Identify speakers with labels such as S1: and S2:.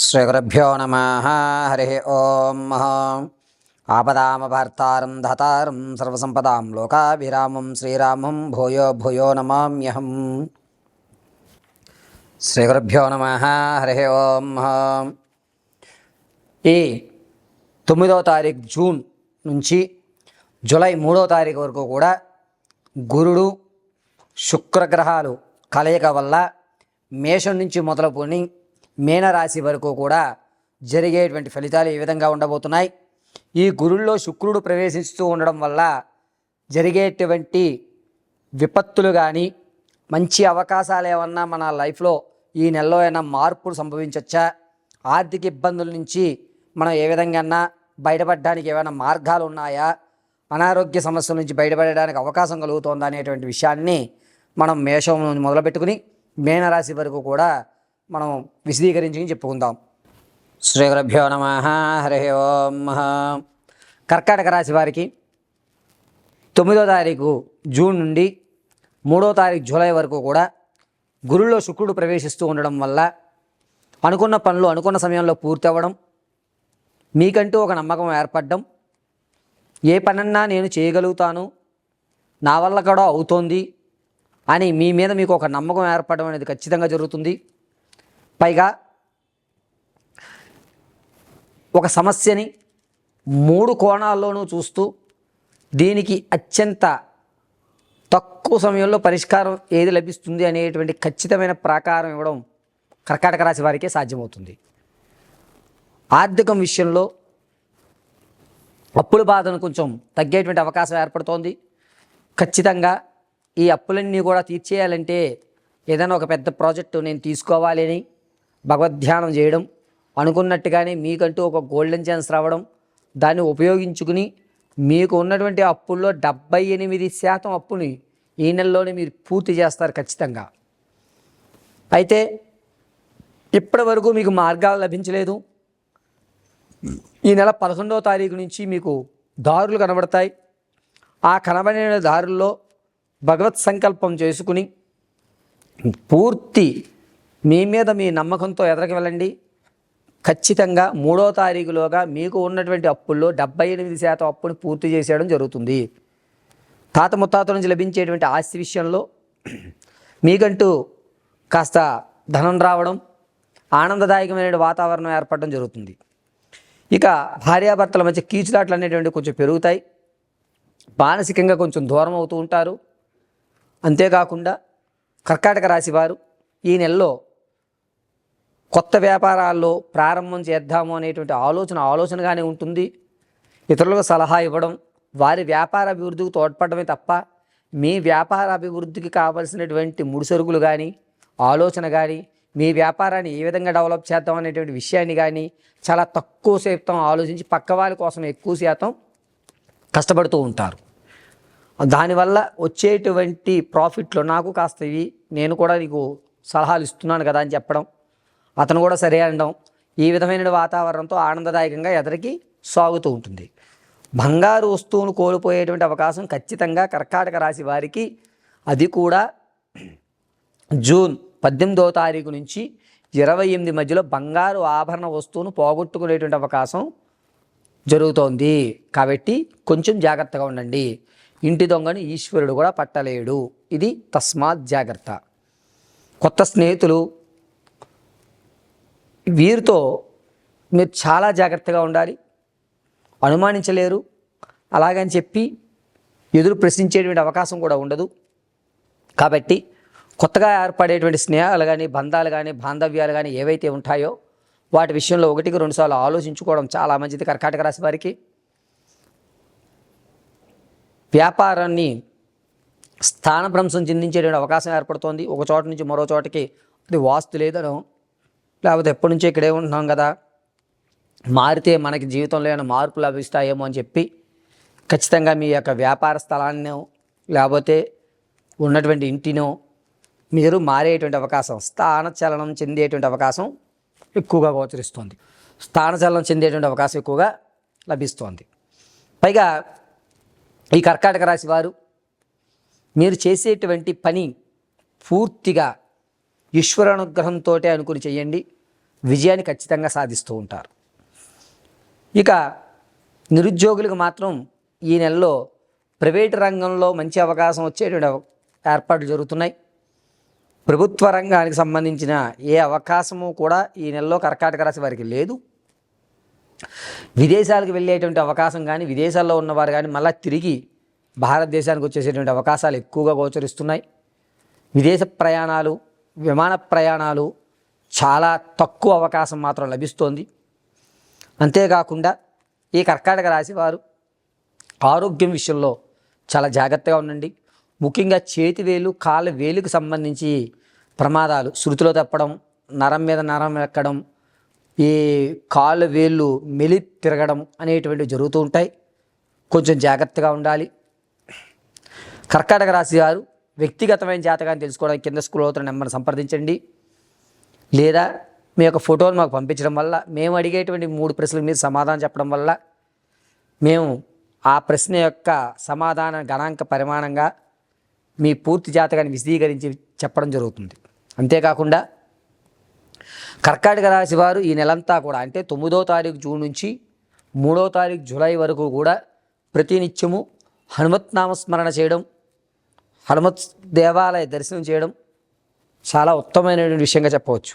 S1: శ్రీగురుభ్యో నమ. హరి ఓం. ఆపదామపహర్తారం ధాతారం సర్వసంపదాం లోకాభిరామం శ్రీరామం భూయో భూయో నమామ్యహం. శ్రీగురుభ్యో నమ. హరి ఓం. ఈ 9వ తారీఖు జూన్ నుంచి జూలై 3వ తారీఖు వరకు కూడా గురుడు శుక్రగ్రహాలు కలయిక వల్ల మేషం నుంచి మొదలుకొని మీనరాశి వరకు కూడా జరిగేటువంటి ఫలితాలు ఈ విధంగా ఉండబోతున్నాయి. ఈ గురుల్లో శుక్రుడు ప్రవేశిస్తూ ఉండడం వల్ల జరిగేటువంటి విపత్తులు కానీ మంచి అవకాశాలు ఏమన్నా మన లైఫ్లో ఈ నెలలో అయినా మార్పులు సంభవించవచ్చా, ఆర్థిక ఇబ్బందుల నుంచి మనం ఏ విధంగా బయటపడడానికి ఏమైనా మార్గాలు ఉన్నాయా, అనారోగ్య సమస్యల నుంచి బయటపడడానికి అవకాశం కలుగుతుందా అనేటువంటి విషయాన్ని మనం మేషం నుంచి మొదలుపెట్టుకుని మీనరాశి వరకు కూడా మనం విశదీకరించి చెప్పుకుందాం. శ్రీ గురుభ్యో నమ. హరి ఓం. కర్కాటక రాశి వారికి 9వ తారీఖు జూన్ నుండి 3వ తారీఖు జూలై వరకు కూడా గురుల్లో శుక్రుడు ప్రవేశిస్తూ ఉండడం వల్ల అనుకున్న పనులు అనుకున్న సమయంలో పూర్తి అవ్వడం, మీకంటూ ఒక నమ్మకం ఏర్పడడం, ఏ పనన్నా నేను చేయగలుగుతాను, నా వల్ల కూడా అవుతోంది అని మీ మీద మీకు ఒక నమ్మకం ఏర్పడడం అనేది ఖచ్చితంగా జరుగుతుంది. పైగా ఒక సమస్యని 3 కోణాల్లోనూ చూస్తూ దీనికి అత్యంత తక్కువ సమయంలో పరిష్కారం ఏది లభిస్తుంది అనేటువంటి ఖచ్చితమైన ప్రాకారం ఇవ్వడం కర్కాటక రాశి వారికే సాధ్యమవుతుంది. ఆర్థికం విషయంలో అప్పుల బాధను కొంచెం తగ్గేటువంటి అవకాశం ఏర్పడుతోంది. ఖచ్చితంగా ఈ అప్పులన్నీ కూడా తీర్చేయాలంటే ఏదైనా ఒక పెద్ద ప్రాజెక్టు నేను తీసుకోవాలి అని భగవద్ధ్యానం చేయడం, అనుకున్నట్టుగానే మీకంటూ ఒక గోల్డెన్ ఛాన్స్ రావడం, దాన్ని ఉపయోగించుకుని మీకు ఉన్నటువంటి అప్పుల్లో 78% అప్పుని ఈ నెలలోనే మీరు పూర్తి చేస్తారు ఖచ్చితంగా. అయితే ఇప్పటి వరకు మీకు మార్గాలు లభించలేదు. ఈ నెల 11వ తారీఖు నుంచి మీకు దారులు కనబడతాయి. ఆ కనబడిన దారుల్లో భగవత్ సంకల్పం చేసుకుని పూర్తి మీ మీద మీ నమ్మకంతో ఎదరికి వెళ్ళండి. ఖచ్చితంగా 3వ తారీఖులోగా మీకు ఉన్నటువంటి అప్పుల్లో 78% అప్పుని పూర్తి చేసేయడం జరుగుతుంది. తాత ముత్తాతల నుంచి లభించేటువంటి ఆస్తి విషయంలో మీకంటూ కాస్త ధనం రావడం, ఆనందదాయకమైన వాతావరణం ఏర్పడడం జరుగుతుంది. ఇక భార్యాభర్తల మధ్య కీచులాట్లు అనేటువంటివి కొంచెం పెరుగుతాయి. మానసికంగా కొంచెం దూరం అవుతూ ఉంటారు. అంతేకాకుండా కర్కాటక రాశి వారు ఈ నెలలో కొత్త వ్యాపారాల్లో ప్రారంభం చేద్దాము అనేటువంటి ఆలోచనగానే ఉంటుంది. ఇతరులకు సలహా ఇవ్వడం, వారి వ్యాపార అభివృద్ధికి తోడ్పడమే తప్ప మీ వ్యాపార అభివృద్ధికి కావలసినటువంటి ముడిసరుకులు కానీ, ఆలోచన కానీ, మీ వ్యాపారాన్ని ఏ విధంగా డెవలప్ చేద్దాం అనేటువంటి విషయాన్ని కానీ చాలా తక్కువ శాతం ఆలోచించి పక్క వాళ్ళ కోసం ఎక్కువ శాతం కష్టపడుతూ ఉంటారు. దానివల్ల వచ్చేటువంటి ప్రాఫిట్లో నాకు కాస్త ఇవి, నేను కూడా నీకు సలహాలు ఇస్తున్నాను కదా అని చెప్పడం, అతను కూడా సరే అనడం, ఈ విధమైన వాతావరణంతో ఆనందదాయకంగా ఎదరికి సాగుతూ ఉంటుంది. బంగారు వస్తువును కోల్పోయేటువంటి అవకాశం ఖచ్చితంగా కర్కాటక రాశి వారికి, అది కూడా జూన్ 18వ తారీఖు నుంచి 28 మధ్యలో బంగారు ఆభరణ వస్తువును పోగొట్టుకునేటువంటి అవకాశం జరుగుతోంది. కాబట్టి కొంచెం జాగ్రత్తగా ఉండండి. ఇంటి దొంగను ఈశ్వరుడు కూడా పట్టలేడు. ఇది తస్మాత్ జాగ్రత్త. కొత్త స్నేహితులు, వీరితో మీరు చాలా జాగ్రత్తగా ఉండాలి. అనుమానించలేరు, అలాగని చెప్పి ఎదురు ప్రశ్నించేటువంటి అవకాశం కూడా ఉండదు. కాబట్టి కొత్తగా ఏర్పడేటువంటి స్నేహాలు కానీ, బంధాలు కానీ, బాంధవ్యాలు కానీ ఏవైతే ఉంటాయో వాటి విషయంలో 1-2 సార్లు ఆలోచించుకోవడం చాలా మంచిది. కర్కాటక రాశి వారికి వ్యాపారాన్ని స్థానభ్రంశం చెందించేటువంటి అవకాశం ఏర్పడుతోంది. ఒక చోట నుంచి మరో చోటకి అది వాస్తు లేదనో, లేకపోతే ఎప్పటి నుంచో ఇక్కడే ఉంటున్నాం కదా, మారితే మనకి జీవితంలో ఏమైనా మార్పులు లభిస్తాయేమో అని చెప్పి ఖచ్చితంగా మీ యొక్క వ్యాపార స్థలాన్నో లేకపోతే ఉన్నటువంటి ఇంటినో మీరు మారేటువంటి అవకాశం, స్థానచలనం చెందేటువంటి అవకాశం ఎక్కువగా గోచరిస్తోంది. స్థానచలనం చెందేటువంటి అవకాశం ఎక్కువగా లభిస్తోంది. పైగా ఈ కర్కాటక రాశి వారు మీరు చేసేటువంటి పని పూర్తిగా ఈశ్వరానుగ్రహంతో అనుకుని చేయండి. విజయాన్ని ఖచ్చితంగా సాధిస్తూ ఉంటారు. ఇక నిరుద్యోగులకు మాత్రం ఈ నెలలో ప్రైవేటు రంగంలో మంచి అవకాశం వచ్చేటువంటి ఏర్పాట్లు జరుగుతున్నాయి. ప్రభుత్వ రంగానికి సంబంధించిన ఏ అవకాశము కూడా ఈ నెలలో కర్కాటక రాశి వారికి లేదు. విదేశాలకు వెళ్ళేటువంటి అవకాశం కానీ, విదేశాల్లో ఉన్నవారు కానీ మళ్ళీ తిరిగి భారతదేశానికి వచ్చేసేటువంటి అవకాశాలు ఎక్కువగా గోచరిస్తున్నాయి. విదేశ ప్రయాణాలు, విమాన ప్రయాణాలు చాలా తక్కువ అవకాశం మాత్రం లభిస్తోంది. అంతేకాకుండా ఈ కర్కాటక రాశి వారు ఆరోగ్యం విషయంలో చాలా జాగ్రత్తగా ఉండండి. ముఖ్యంగా చేతివేలు, కాళ్ళ వేలుకు సంబంధించి ప్రమాదాలు, శృతిలో తప్పడం, నరం మీద నరం ఎక్కడం, ఈ కాళ్ళు వేళ్ళు మెలి తిరగడం అనేటువంటివి జరుగుతూ ఉంటాయి. కొంచెం జాగ్రత్తగా ఉండాలి. కర్కాటక రాశి వారు వ్యక్తిగతమైన జాతకాన్ని తెలుసుకోవడానికి కింద స్క్రోల్ అవుతున్న నెంబర్ని సంప్రదించండి. లేదా మీ యొక్క ఫోటోలు మాకు పంపించడం వల్ల, మేము అడిగేటువంటి 3 ప్రశ్నలకు మీరు సమాధానం చెప్పడం వల్ల మేము ఆ ప్రశ్న యొక్క సమాధాన గణాంక పరిమాణంగా మీ పూర్తి జాతకాన్ని విశదీకరించి చెప్పడం జరుగుతుంది. అంతేకాకుండా కర్కాటక రాశి వారు ఈ నెలంతా కూడా, అంటే 9వ తారీఖు జూన్ నుంచి 3వ తారీఖు జూలై వరకు కూడా ప్రతినిత్యము హనుమత్ నామస్మరణ చేయడం, హనుమత్ దేవాలయ దర్శనం చేయడం చాలా ఉత్తమమైనటువంటి విషయంగా చెప్పవచ్చు.